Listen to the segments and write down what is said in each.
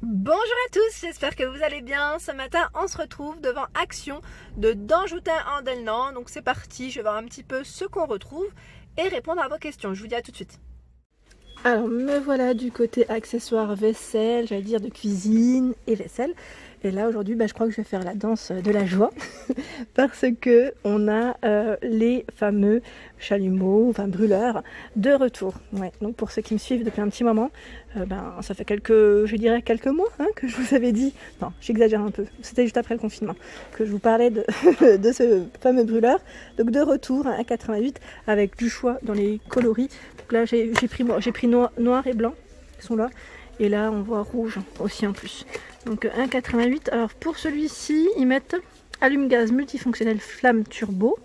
Bonjour à tous, j'espère que vous allez bien. Ce matin, on se retrouve devant Action de Danjoutin en Delnan. Donc c'est parti, je vais voir un petit peu ce qu'on retrouve et répondre à vos questions. Je vous dis à tout de suite. Alors me voilà du côté accessoires vaisselle, j'allais dire de cuisine et vaisselle. Et là aujourd'hui, je crois que je vais faire la danse de la joie parce que on a les fameux chalumeaux, enfin brûleurs de retour. Ouais, donc pour ceux qui me suivent depuis un petit moment, ça fait quelques mois que je vous avais dit. Non, j'exagère un peu. C'était juste après le confinement que je vous parlais de, de ce fameux brûleur. Donc de retour à 88 avec du choix dans les coloris. Donc là j'ai pris noir et blanc qui sont là. Et là on voit rouge aussi en plus. Donc 1,88. Alors pour celui-ci, ils mettent allume-gaz multifonctionnel flamme turbo.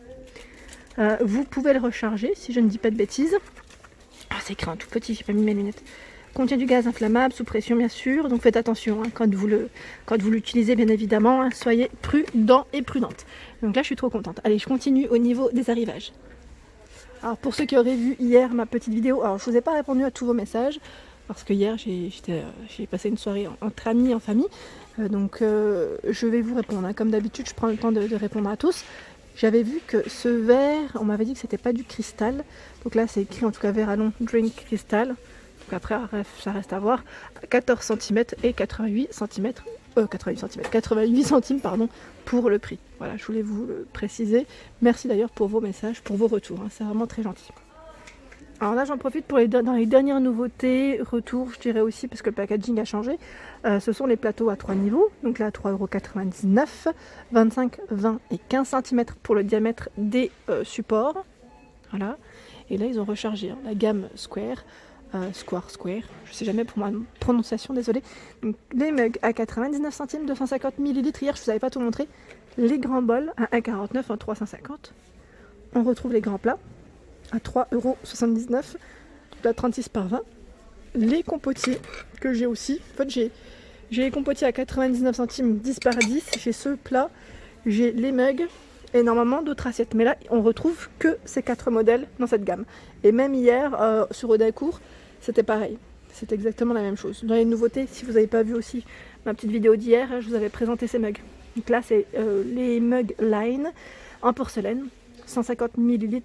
Vous pouvez le recharger si je ne dis pas de bêtises. Ah, c'est écrit en tout petit, j'ai pas mis mes lunettes. Contient du gaz inflammable sous pression bien sûr. Donc faites attention quand vous l'utilisez bien évidemment. Soyez prudents et prudentes. Donc là je suis trop contente. Allez, je continue au niveau des arrivages. Alors pour ceux qui auraient vu hier ma petite vidéo, alors je vous ai pas répondu à tous vos messages. Parce que hier j'ai passé une soirée entre amis, en famille, je vais vous répondre. Comme d'habitude, je prends le temps de répondre à tous. J'avais vu que ce verre, on m'avait dit que c'était pas du cristal. Donc là, c'est écrit en tout cas verre à non drink cristal. Donc après, ça reste à voir. 14 cm et 88 centimes pour le prix. Voilà, je voulais vous le préciser. Merci d'ailleurs pour vos messages, pour vos retours. C'est vraiment très gentil. Alors là j'en profite dans les dernières nouveautés, retour je dirais aussi parce que le packaging a changé. Ce sont les plateaux à 3 niveaux, donc là 3,99 €, 25, 20 et 15 cm pour le diamètre des supports. Voilà. Et là ils ont rechargé la gamme Square, je sais jamais pour ma prononciation, désolé. Donc, les mugs à 99 centimes, 250 ml, hier je vous avais pas tout montré. Les grands bols à 1,49 € en 350. On retrouve les grands plats à 3,79 €, la 36 par 20. Les compotiers que j'ai aussi. En fait, j'ai les compotiers à 99 centimes, 10 par 10. J'ai ce plat, j'ai les mugs et normalement d'autres assiettes. Mais là, on retrouve que ces 4 modèles dans cette gamme. Et même hier, sur Audacourt, c'était pareil. C'est exactement la même chose. Dans les nouveautés, si vous n'avez pas vu aussi ma petite vidéo d'hier, je vous avais présenté ces mugs. Donc là, c'est les mugs Line en porcelaine, 150 ml.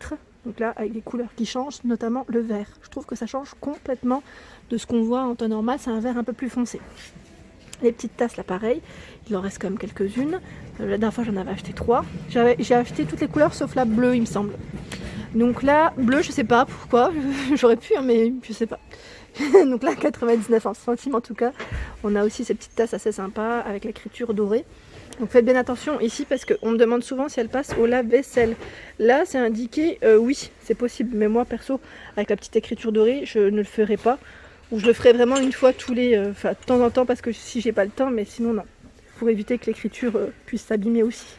Donc là, avec des couleurs qui changent, notamment le vert. Je trouve que ça change complètement de ce qu'on voit en temps normal. C'est un vert un peu plus foncé. Les petites tasses, là, pareil. Il en reste quand même quelques-unes. La dernière fois, j'en avais acheté 3. J'ai acheté toutes les couleurs sauf la bleue, il me semble. Donc là, bleu, je sais pas pourquoi. J'aurais pu, mais je sais pas. Donc là, 99 centimes en tout cas. On a aussi ces petites tasses assez sympas avec l'écriture dorée. Donc faites bien attention ici parce qu'on me demande souvent si elle passe au lave-vaisselle. Là c'est indiqué oui, c'est possible, mais moi perso avec la petite écriture dorée je ne le ferai pas, ou je le ferai vraiment une fois de temps en temps parce que si j'ai pas le temps, mais sinon non, pour éviter que l'écriture puisse s'abîmer aussi.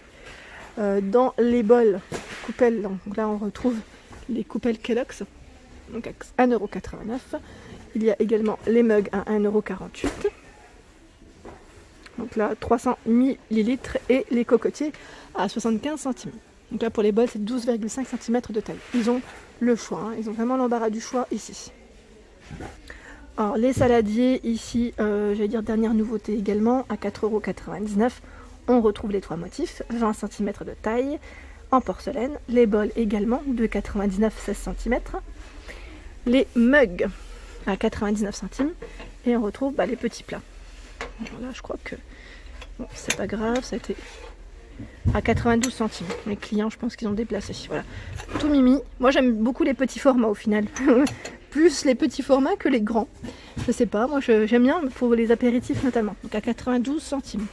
Dans les bols coupelles, donc là on retrouve les coupelles Kellogg's, donc à 1,89 €. Il y a également les mugs à 1,48 €. Donc là, 300 ml et les cocotiers à 75 centimes. Donc là, pour les bols, c'est 12,5 cm de taille. Ils ont le choix, ils ont vraiment l'embarras du choix ici. Alors, les saladiers, ici, dernière nouveauté également, à 4,99 €. On retrouve les 3 motifs, 20 cm de taille, en porcelaine. Les bols également, 2,99 €, 16 cm. Les mugs, à 99 centimes. Et on retrouve les petits plats. Alors là, je crois que bon, c'est pas grave, ça a été à 92 centimes. Les clients, je pense qu'ils ont déplacé. Voilà, tout mimi. Moi, j'aime beaucoup les petits formats au final. Plus les petits formats que les grands. Je sais pas, moi j'aime bien pour les apéritifs notamment. Donc à 92 centimes.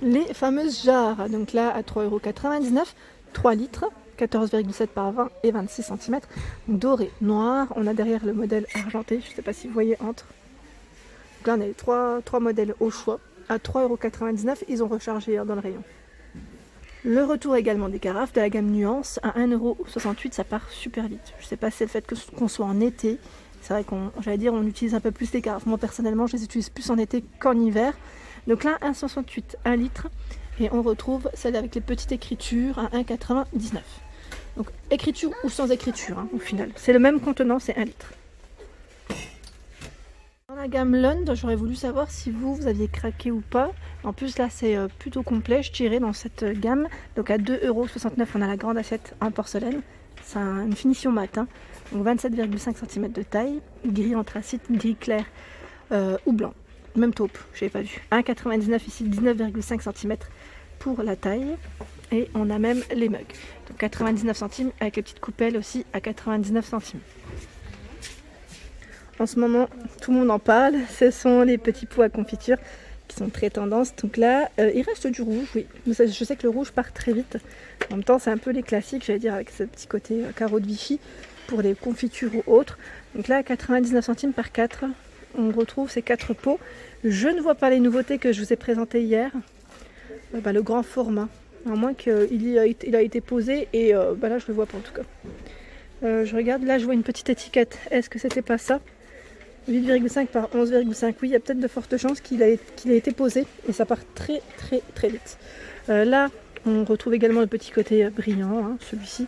Les fameuses jarres, donc là à 3,99 €, 3 litres. 14,7 par 20 et 26 cm. Doré, noir. On a derrière le modèle argenté. Je ne sais pas si vous voyez entre. Donc là, on a les 3 modèles au choix. À 3,99 €, ils ont rechargé dans le rayon. Le retour également des carafes de la gamme Nuance à 1,68 €. Ça part super vite. Je ne sais pas si c'est le fait qu'on soit en été. C'est vrai on utilise un peu plus les carafes. Moi, personnellement, je les utilise plus en été qu'en hiver. Donc là, 1,68 €, 1 litre. Et on retrouve celle avec les petites écritures à 1,99 €. Donc écriture ou sans écriture au final. C'est le même contenant, c'est 1 litre. Dans la la gamme Lund, j'aurais voulu savoir si vous aviez craqué ou pas. En plus là c'est plutôt complet, je dirais, dans cette gamme. Donc à 2,69 € on a la grande assiette en porcelaine. C'est une finition mat, hein. Donc 27,5 cm de taille, gris anthracite, gris clair ou blanc. Même taupe, je n'avais pas vu. 1,99 ici, 19,5 cm pour la taille. Et on a même les mugs. Donc 99 centimes avec les petites coupelles aussi à 99 centimes. En ce moment, tout le monde en parle. Ce sont les petits pots à confiture qui sont très tendance. Donc là, il reste du rouge, oui. Je sais que le rouge part très vite. En même temps, c'est un peu les classiques, j'allais dire, avec ce petit côté carreau de Vichy pour les confitures ou autres. Donc là, 99 centimes par 4, on retrouve ces 4 pots. Je ne vois pas les nouveautés que je vous ai présentées hier. Le grand format, à moins qu'il a été posé et là, je le vois pas en tout cas. Je regarde, là, je vois une petite étiquette. Est-ce que c'était pas ça ? 8,5 par 11,5, oui, il y a peut-être de fortes chances qu'il a été posé et ça part très très très vite. Là, on retrouve également le petit côté brillant, hein, celui-ci.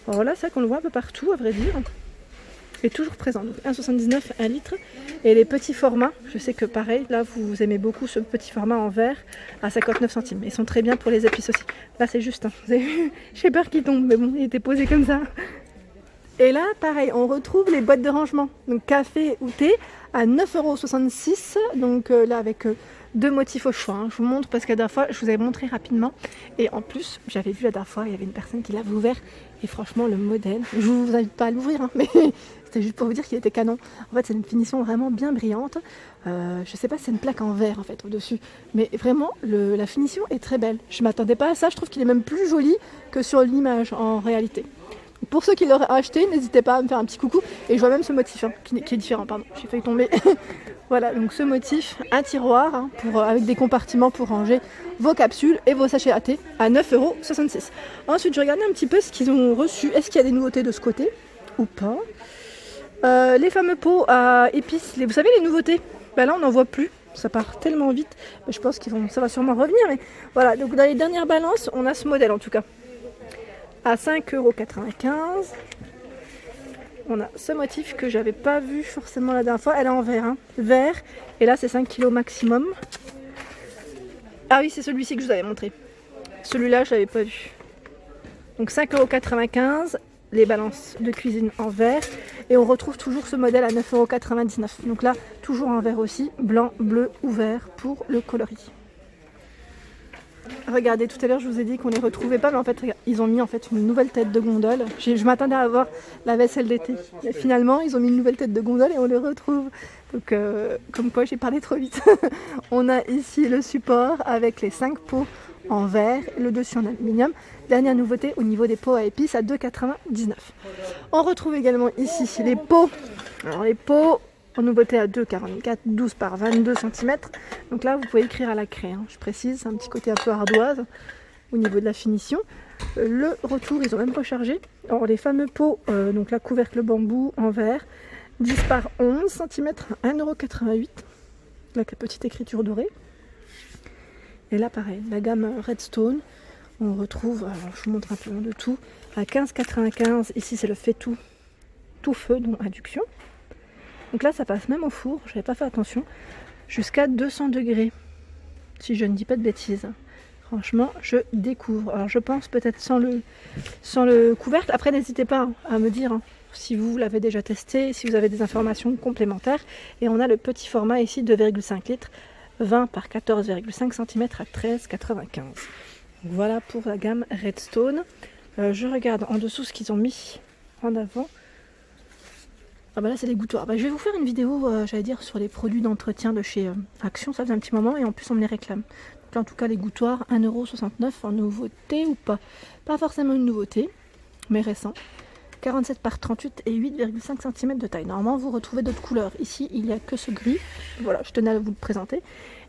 Alors là, c'est qu'on le voit un peu partout, à vrai dire. Et toujours présent, donc 1,79, 1 litre. Et les petits formats, je sais que pareil, là, vous aimez beaucoup ce petit format en verre à 59 centimes. Ils sont très bien pour les épices aussi. Là, c'est juste, hein, vous avez vu, j'ai peur qu'il tombe, mais bon, il était posé comme ça. Et là, pareil, on retrouve les boîtes de rangement, donc café ou thé, à 9,66 €. Donc là, avec 2 motifs au choix. Hein. Je vous montre parce que la dernière fois, je vous avais montré rapidement. Et en plus, j'avais vu la dernière fois, il y avait une personne qui l'avait ouvert. Et franchement, le modèle, je vous invite pas à l'ouvrir, hein, mais c'était juste pour vous dire qu'il était canon. En fait, c'est une finition vraiment bien brillante. Je sais pas si c'est une plaque en verre en fait au-dessus. Mais vraiment, la finition est très belle. Je m'attendais pas à ça. Je trouve qu'il est même plus joli que sur l'image en réalité. Pour ceux qui l'auraient acheté, n'hésitez pas à me faire un petit coucou. Et je vois même ce motif hein, qui est différent, pardon, j'ai failli tomber. Voilà, donc ce motif, un tiroir hein, avec des compartiments pour ranger vos capsules et vos sachets à thé à 9,66 €. Ensuite, je regardais un petit peu ce qu'ils ont reçu. Est-ce qu'il y a des nouveautés de ce côté ou pas? Les fameux pots à épices, vous savez les nouveautés, là on n'en voit plus. Ça part tellement vite, mais je pense ça va sûrement revenir. Mais voilà, donc dans les dernières balances, on a ce modèle en tout cas. À 5,95 €. On a ce motif que j'avais pas vu forcément la dernière fois. Elle est en verre, hein. Vert. Et là, c'est 5 kg maximum. Ah oui, c'est celui-ci que je vous avais montré. Celui-là, je l'avais pas vu. Donc 5,95 €. Les balances de cuisine en verre. Et on retrouve toujours ce modèle à 9,99 €. Donc là, toujours en verre aussi. Blanc, bleu ou vert pour le coloris. Regardez, tout à l'heure je vous ai dit qu'on les retrouvait pas, mais en fait ils ont mis en fait une nouvelle tête de gondole. Je m'attendais à avoir la vaisselle d'été. Finalement ils ont mis une nouvelle tête de gondole et on les retrouve. Donc comme quoi j'ai parlé trop vite. On a ici le support avec les 5 pots en verre, le dessus en aluminium. Dernière nouveauté au niveau des pots à épices à 2,99 €. On retrouve également ici les pots. Alors les pots en nouveauté à 2,44, 12 par 22 cm. Donc là, vous pouvez écrire à la craie. Hein. Je précise, c'est un petit côté un peu ardoise au niveau de la finition. Le retour, ils ont même rechargé. Alors les fameux pots, donc là, couvercle bambou en verre, 10 par 11 cm, 1,88 €. Avec la petite écriture dorée. Et là, pareil, la gamme Redstone. On retrouve, alors je vous montre un peu de tout, à 15,95 €. Ici, c'est le fait tout feu, donc induction. Donc là, ça passe même au four, je n'avais pas fait attention, jusqu'à 200 degrés, si je ne dis pas de bêtises. Franchement, je découvre. Alors je pense peut-être sans le couvercle. Après, n'hésitez pas à me dire hein, si vous l'avez déjà testé, si vous avez des informations complémentaires. Et on a le petit format ici, 2,5 litres, 20 par 14,5 cm à 13,95 €. Voilà pour la gamme Redstone. Je regarde en dessous ce qu'ils ont mis en avant. Ah bah là c'est des gouttoirs. Je vais vous faire une vidéo, j'allais dire, sur les produits d'entretien de chez Action, ça faisait un petit moment et en plus on me les réclame. Donc là en tout cas les gouttoirs, 1,69 € en nouveauté ou pas. Pas forcément une nouveauté, mais récent. 47 par 38 et 8,5 cm de taille. Normalement vous retrouvez d'autres couleurs. Ici il n'y a que ce gris. Voilà, je tenais à vous le présenter.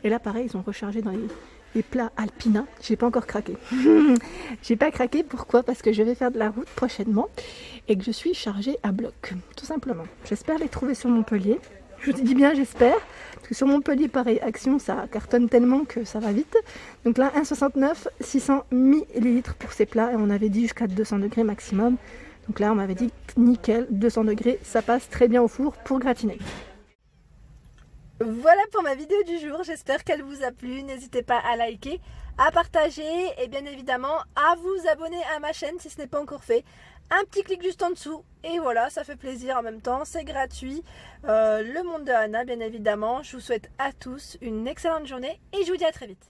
Et là pareil, ils ont rechargé dans les plats Alpina. J'ai pas encore craqué. J'ai pas craqué, pourquoi? Parce que je vais faire de la route prochainement et que je suis chargée à bloc, tout simplement. J'espère les trouver sur Montpellier. Je vous dis bien j'espère, parce que sur Montpellier, pareil, Action, ça cartonne tellement que ça va vite. Donc là, 1,69 €, 600 ml pour ces plats et on avait dit jusqu'à 200 degrés maximum. Donc là, on m'avait dit nickel, 200 degrés, ça passe très bien au four pour gratiner. Voilà pour ma vidéo du jour, j'espère qu'elle vous a plu. N'hésitez pas à liker, à partager et bien évidemment à vous abonner à ma chaîne si ce n'est pas encore fait. Un petit clic juste en dessous et voilà, ça fait plaisir en même temps, c'est gratuit. Le monde de Anna bien évidemment. Je vous souhaite à tous une excellente journée et je vous dis à très vite.